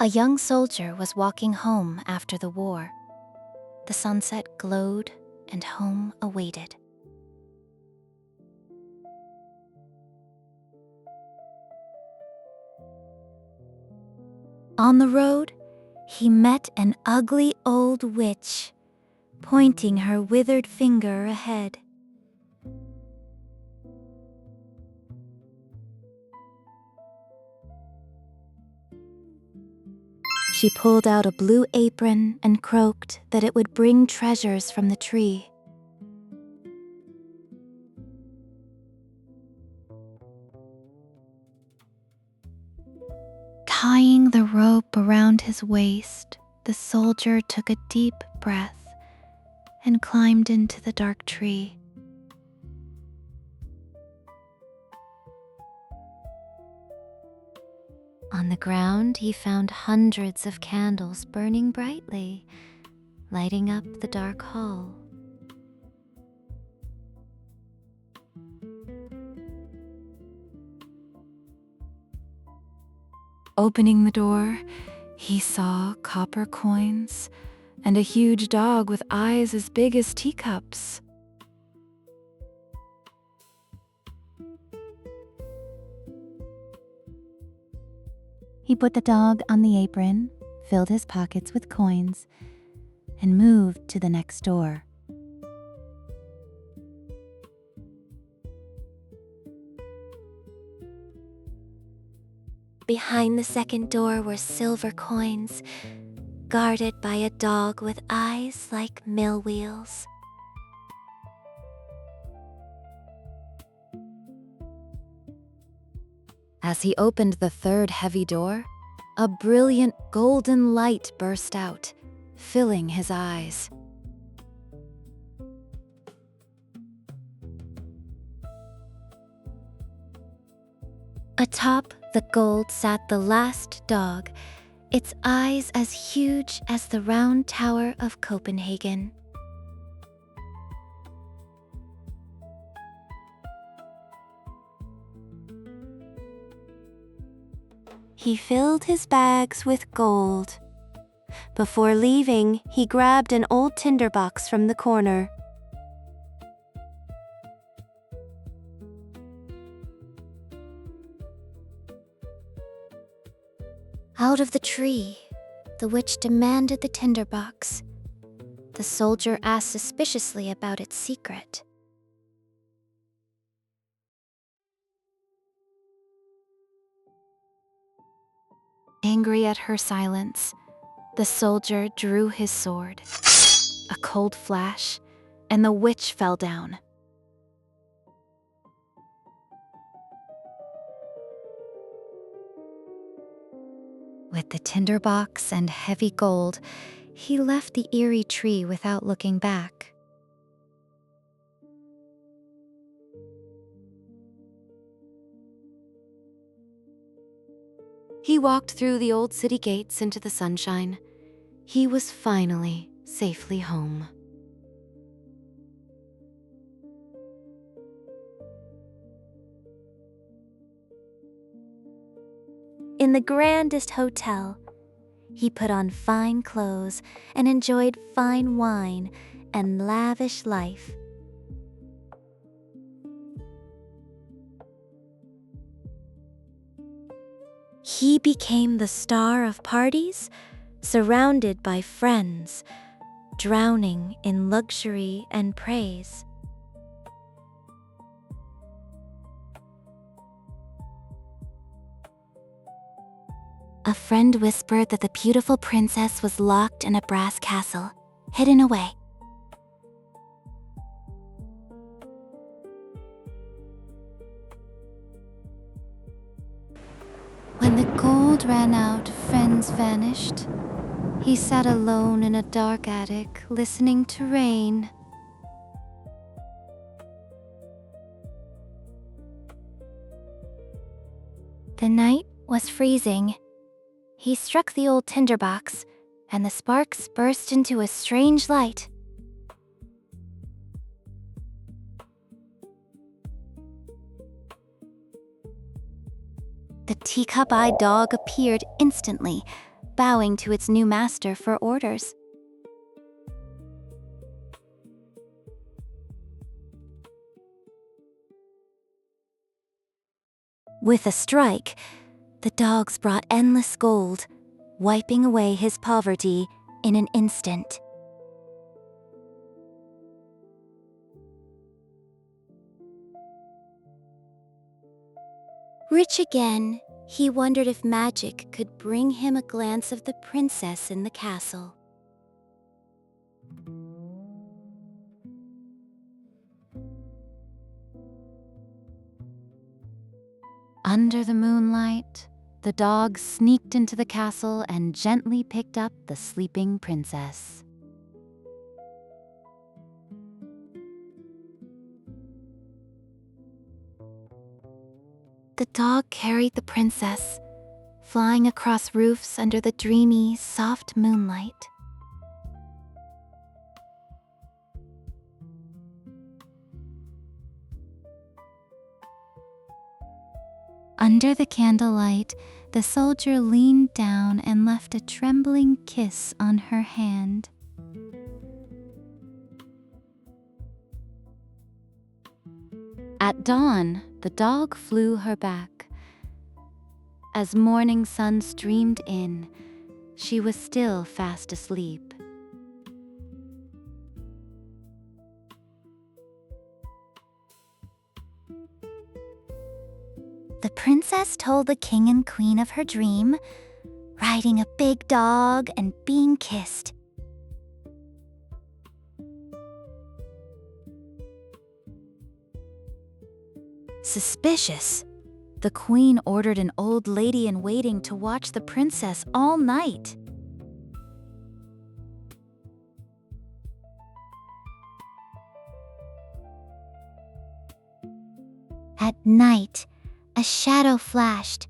A young soldier was walking home after the war. The sunset glowed and home awaited. On the road, he met an ugly old witch, pointing her withered finger ahead. She pulled out a blue apron and croaked that it would bring treasures from the tree. Tying the rope around his waist, the soldier took a deep breath and climbed into the dark tree. On the ground, he found hundreds of candles burning brightly, lighting up the dark hall. Opening the door, he saw copper coins and a huge dog with eyes as big as teacups. He put the dog on the apron, filled his pockets with coins, and moved to the next door. Behind the second door were silver coins, guarded by a dog with eyes like mill wheels. As he opened the third heavy door, a brilliant golden light burst out, filling his eyes. Atop the gold sat the last dog, its eyes as huge as the round tower of Copenhagen. He filled his bags with gold. Before leaving, he grabbed an old tinderbox from the corner. Out of the tree, the witch demanded the tinderbox. The soldier asked suspiciously about its secret. Angry at her silence, the soldier drew his sword. A cold flash, and the witch fell down. With the tinderbox and heavy gold, he left the eerie tree without looking back. He walked through the old city gates into the sunshine. He was finally safely home. In the grandest hotel, he put on fine clothes and enjoyed fine wine and lavish life. He became the star of parties, surrounded by friends, drowning in luxury and praise. A friend whispered that the beautiful princess was locked in a brass castle, hidden away. When the gold ran out, friends vanished. He sat alone in a dark attic, listening to rain. The night was freezing. He struck the old tinderbox, and the sparks burst into a strange light. The teacup-eyed dog appeared instantly, bowing to its new master for orders. With a strike, the dogs brought endless gold, wiping away his poverty in an instant. Rich again, he wondered if magic could bring him a glance of the princess in the castle. Under the moonlight, the dog sneaked into the castle and gently picked up the sleeping princess. The dog carried the princess, flying across roofs under the dreamy, soft moonlight. Under the candlelight, the soldier leaned down and left a trembling kiss on her hand. At dawn, the dog flew her back. As morning sun streamed in, she was still fast asleep. The princess told the king and queen of her dream, riding a big dog and being kissed. Suspicious, the queen ordered an old lady in waiting to watch the princess all night. At night, a shadow flashed.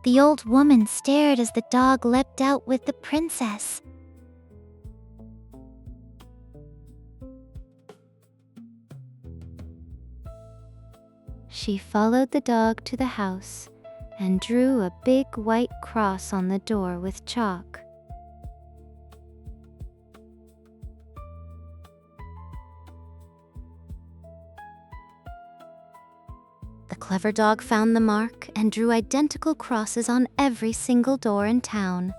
The old woman stared as the dog leapt out with the princess. She followed the dog to the house and drew a big white cross on the door with chalk. The clever dog found the mark and drew identical crosses on every single door in town.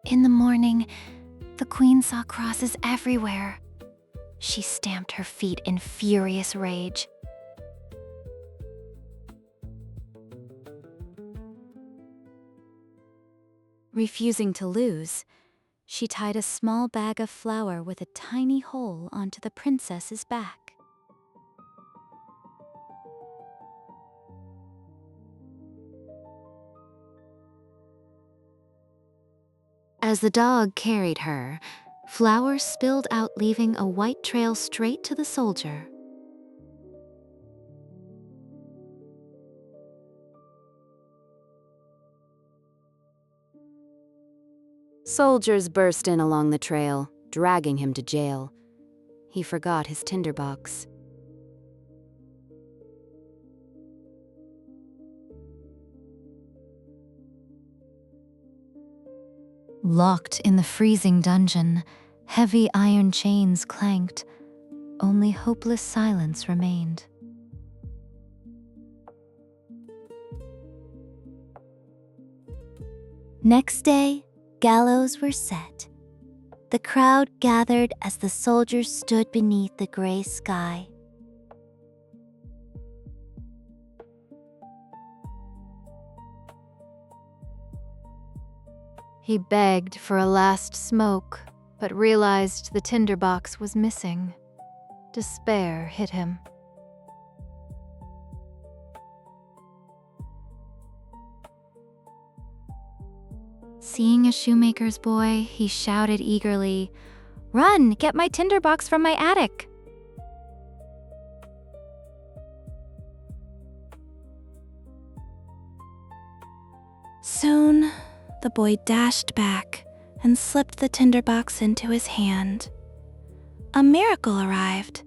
In the morning, the queen saw crosses everywhere. She stamped her feet in furious rage. Refusing to lose, she tied a small bag of flour with a tiny hole onto the princess's back. As the dog carried her, flour spilled out, leaving a white trail straight to the soldier. Soldiers burst in along the trail, dragging him to jail. He forgot his tinderbox. Locked in the freezing dungeon, heavy iron chains clanked. Only hopeless silence remained. Next day, gallows were set. The crowd gathered as the soldiers stood beneath the gray sky. He begged for a last smoke, but realized the tinderbox was missing. Despair hit him. Seeing a shoemaker's boy, he shouted eagerly, "Run, get my tinderbox from my attic!" Soon, the boy dashed back and slipped the tinderbox into his hand. A miracle arrived.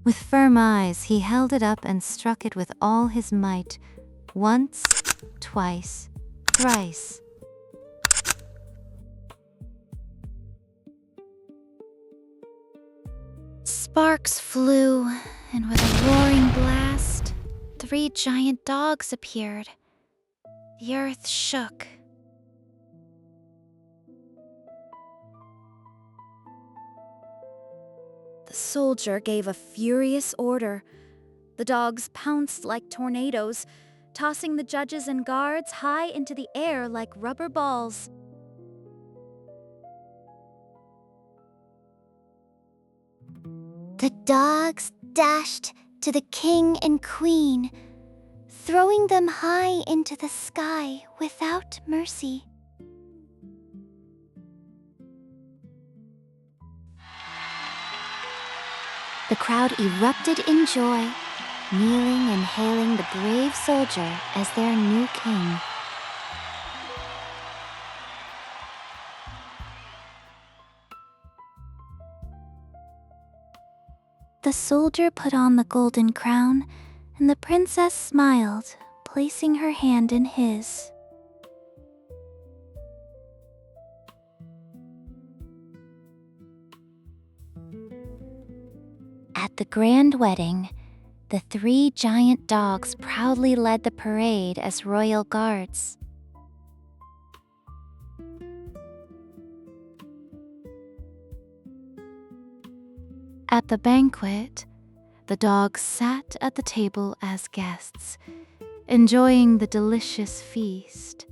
With firm eyes, he held it up and struck it with all his might. Once, twice, thrice. Sparks flew, and with a roaring blast, 3 giant dogs appeared. The earth shook. The soldier gave a furious order. The dogs pounced like tornadoes, tossing the judges and guards high into the air like rubber balls. The dogs dashed to the king and queen, throwing them high into the sky without mercy. The crowd erupted in joy, kneeling and hailing the brave soldier as their new king. The soldier put on the golden crown, and the princess smiled, placing her hand in his. At the grand wedding, the 3 giant dogs proudly led the parade as royal guards. At the banquet, the dogs sat at the table as guests, enjoying the delicious feast.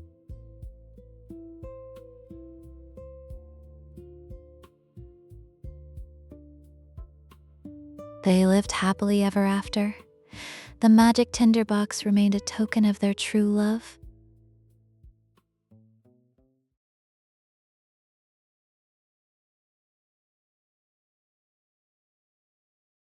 They lived happily ever after. The magic tinderbox remained a token of their true love,